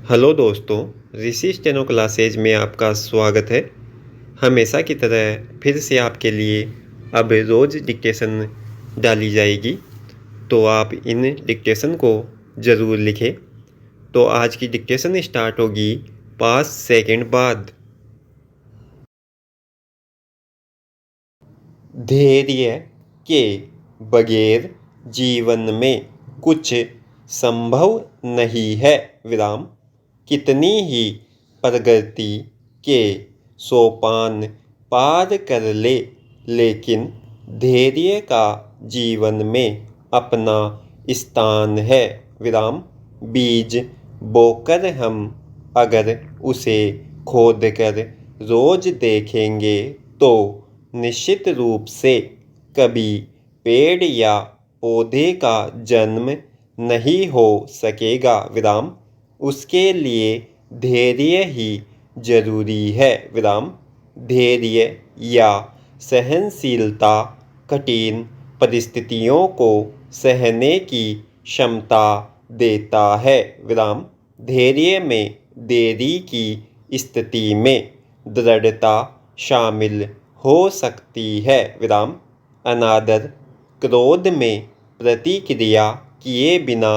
Hello दोस्तों, ऋषि steno classes में आपका स्वागत है। हमेशा की तरह फिर से आपके लिए अब रोज़ डिक्टेशन डाली जाएगी, तो आप इन डिक्टेशन को ज़रूर लिखें। तो आज की डिक्टेशन स्टार्ट होगी 5 सेकंड बाद। धैर्य के बगैर जीवन में कुछ संभव नहीं है। विराम। कितनी ही प्रगति के सोपान पार कर ले, लेकिन धैर्य का जीवन में अपना स्थान है। विराम। बीज बोकर हम अगर उसे खोदकर रोज देखेंगे तो निश्चित रूप से कभी पेड़ या पौधे का जन्म नहीं हो सकेगा। विराम। उसके लिए धैर्य ही जरूरी है। विराम। धैर्य या सहनशीलता कठिन परिस्थितियों को सहने की क्षमता देता है। विराम। धैर्य में देरी की स्थिति में दृढ़ता शामिल हो सकती है। विराम। अनादर, क्रोध में प्रतिक्रिया किए बिना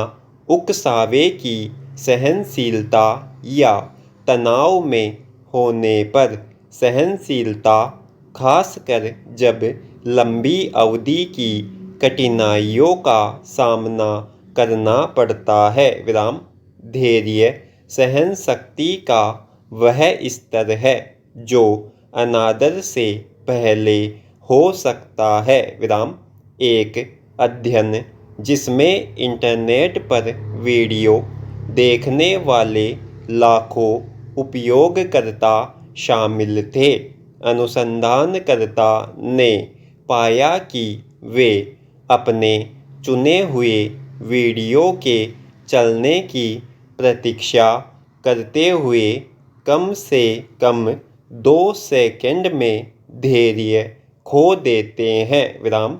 उकसावे की सहनशीलता या तनाव में होने पर सहनशीलता, खासकर जब लंबी अवधि की कठिनाइयों का सामना करना पड़ता है। विराम। धैर्य सहन शक्ति का वह स्तर है जो अनादर से पहले हो सकता है। विराम। एक अध्ययन जिसमें इंटरनेट पर वीडियो देखने वाले लाखों उपयोगकर्ता शामिल थे, अनुसंधानकर्ता ने पाया कि वे अपने चुने हुए वीडियो के चलने की प्रतीक्षा करते हुए कम से कम 2 सेकंड में धैर्य खो देते हैं। विराम।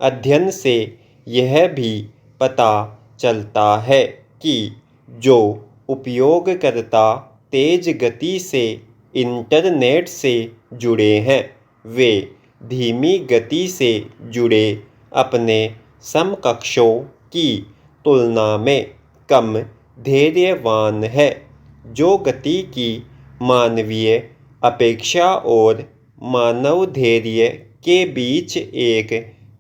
अध्ययन से यह भी पता चलता है कि जो उपयोगकर्ता तेज गति से इंटरनेट से जुड़े हैं, वे धीमी गति से जुड़े अपने समकक्षों की तुलना में कम धैर्यवान है। जो गति की मानवीय अपेक्षा और मानव धैर्य के बीच एक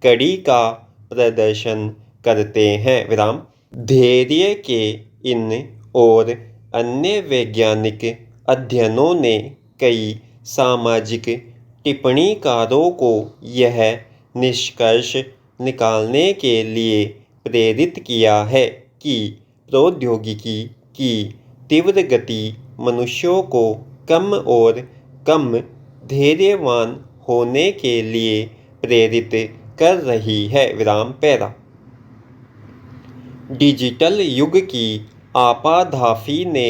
कड़ी का प्रदर्शन करते हैं। विराम। धैर्य के इन और अन्य वैज्ञानिक अध्ययनों ने कई सामाजिक टिप्पणीकारों को यह निष्कर्ष निकालने के लिए प्रेरित किया है कि प्रौद्योगिकी की तीव्र गति मनुष्यों को कम और कम धैर्यवान होने के लिए प्रेरित कर रही है। विराम। पैरा। डिजिटल युग की आपाधापी ने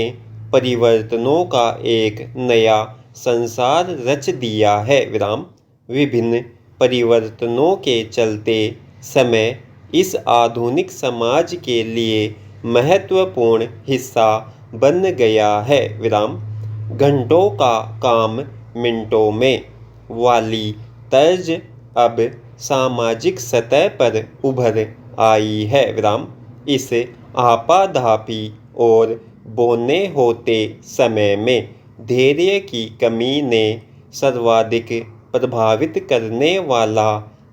परिवर्तनों का एक नया संसार रच दिया है। विराम। विभिन्न परिवर्तनों के चलते समय इस आधुनिक समाज के लिए महत्वपूर्ण हिस्सा बन गया है। विराम। घंटों का काम मिनटों में वाली तर्ज अब सामाजिक सतह पर उभर आई है। विराम। इस आपाधापी और बोने होते समय में धैर्य की कमी ने सर्वाधिक प्रभावित करने वाला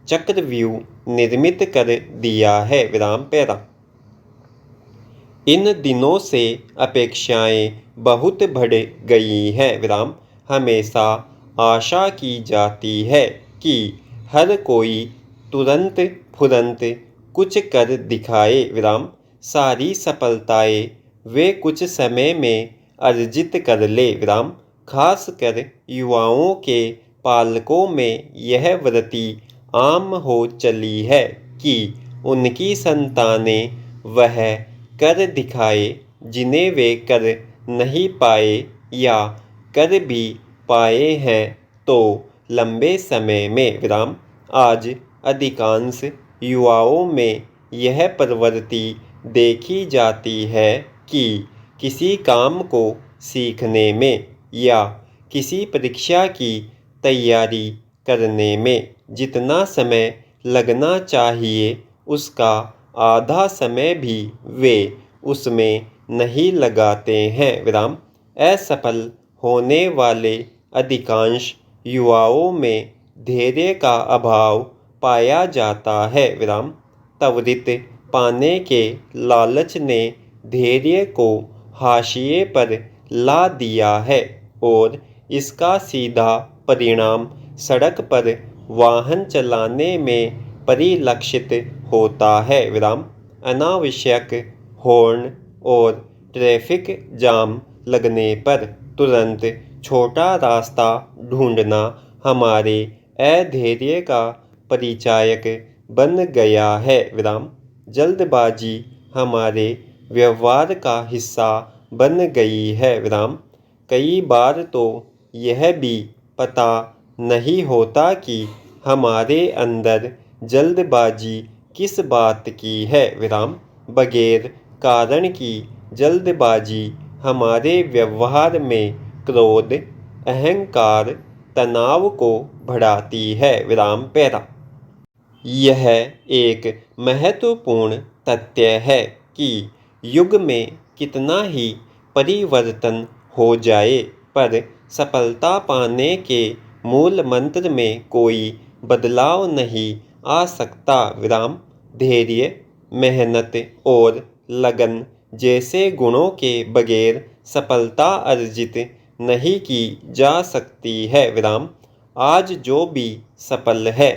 चक्रव्यूह निर्मित कर दिया है। विराम। पैरा। इन दिनों से अपेक्षाएं बहुत बढ़ गई हैं। विराम। हमेशा आशा की जाती है कि हर कोई तुरंत फुरंत कुछ कर दिखाए। विराम। सारी सफलताएं वे कुछ समय में अर्जित कर ले। विराम। खासकर युवाओं के पालकों में यह वृत्ति आम हो चली है कि उनकी संतानें वह कर दिखाए जिन्हें वे कर नहीं पाए, या कर भी पाए हैं तो लंबे समय में। विराम। आज अधिकांश युवाओं में यह प्रवृत्ति देखी जाती है कि किसी काम को सीखने में या किसी परीक्षा की तैयारी करने में जितना समय लगना चाहिए उसका आधा समय भी वे उसमें नहीं लगाते हैं विराम। असफल होने वाले अधिकांश युवाओं में धैर्य का अभाव पाया जाता है विराम। त्वरित पाने के लालच ने धैर्य को हाशिए पर ला दिया है और इसका सीधा परिणाम सड़क पर वाहन चलाने में परिलक्षित होता है विराम। अनावश्यक हॉर्न और ट्रैफिक जाम लगने पर तुरंत छोटा रास्ता ढूंढना हमारे अधैर्य का परिचायक बन गया है विराम। जल्दबाजी हमारे व्यवहार का हिस्सा बन गई है विराम। कई बार तो यह भी पता नहीं होता कि हमारे अंदर जल्दबाजी किस बात की है विराम। बगैर कारण की जल्दबाजी हमारे व्यवहार में क्रोध, अहंकार, तनाव को बढ़ाती है विराम पैरा। यह एक महत्वपूर्ण तथ्य है कि युग में कितना ही परिवर्तन हो जाए पर सफलता पाने के मूल मंत्र में कोई बदलाव नहीं आ सकता विराम। धैर्य, मेहनत और लगन जैसे गुणों के बगैर सफलता अर्जित नहीं की जा सकती है विराम। आज जो भी सफल है,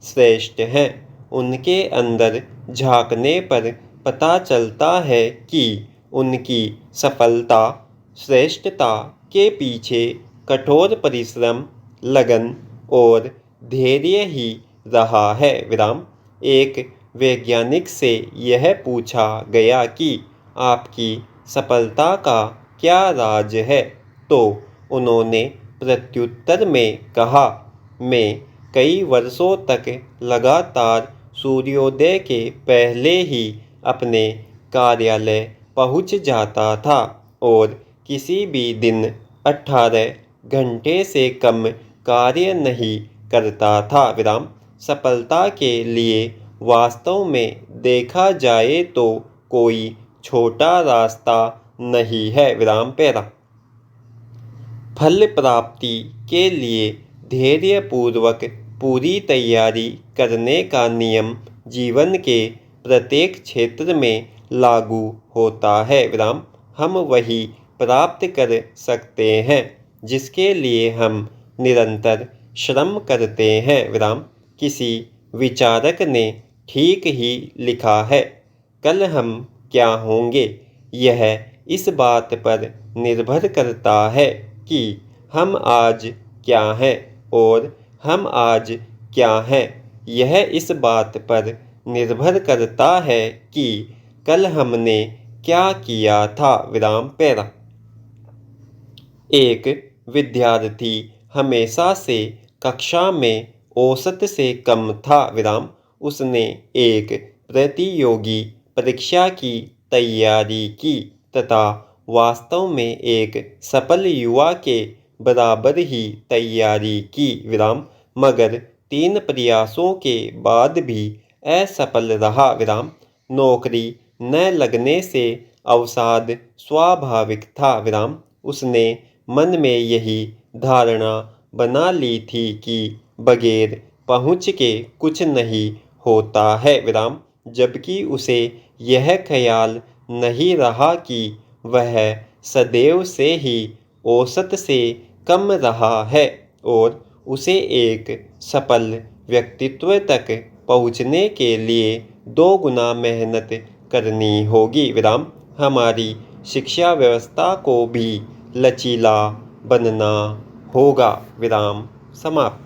श्रेष्ठ हैं, उनके अंदर झांकने पर पता चलता है कि उनकी सफलता, श्रेष्ठता के पीछे कठोर परिश्रम, लगन और धैर्य ही रहा है विराम। एक वैज्ञानिक से यह पूछा गया कि आपकी सफलता का क्या राज है, तो उन्होंने प्रत्युत्तर में कहा, मैं कई वर्षों तक लगातार सूर्योदय के पहले ही अपने कार्यालय पहुंच जाता था और किसी भी दिन 18 घंटे से कम कार्य नहीं करता था विराम। सफलता के लिए वास्तव में देखा जाए तो कोई छोटा रास्ता नहीं है विराम पैरा। फल प्राप्ति के लिए धैर्यपूर्वक पूरी तैयारी करने का नियम जीवन के प्रत्येक क्षेत्र में लागू होता है विराम। हम वही प्राप्त कर सकते हैं जिसके लिए हम निरंतर श्रम करते हैं विराम। किसी विचारक ने ठीक ही लिखा है, कल हम क्या होंगे यह इस बात पर निर्भर करता है कि हम आज क्या हैं, और हम आज क्या हैं यह इस बात पर निर्भर करता है कि कल हमने क्या किया था विराम पैरा। एक विद्यार्थी हमेशा से कक्षा में औसत से कम था विराम। उसने एक प्रतियोगी परीक्षा की तैयारी की तथा वास्तव में एक सफल युवा के बराबर ही तैयारी की विराम, मगर 3 प्रयासों के बाद भी असफल रहा विराम। नौकरी न लगने से अवसाद स्वाभाविक था विराम। उसने मन में यही धारणा बना ली थी कि बगैर पहुँच के कुछ नहीं होता है विराम, जबकि उसे यह ख्याल नहीं रहा कि वह सदैव से ही औसत से कम रहा है और उसे एक सफल व्यक्तित्व तक पहुँचने के लिए 2 गुना मेहनत करनी होगी विराम। हमारी शिक्षा व्यवस्था को भी लचीला बनना होगा विराम समाप्त।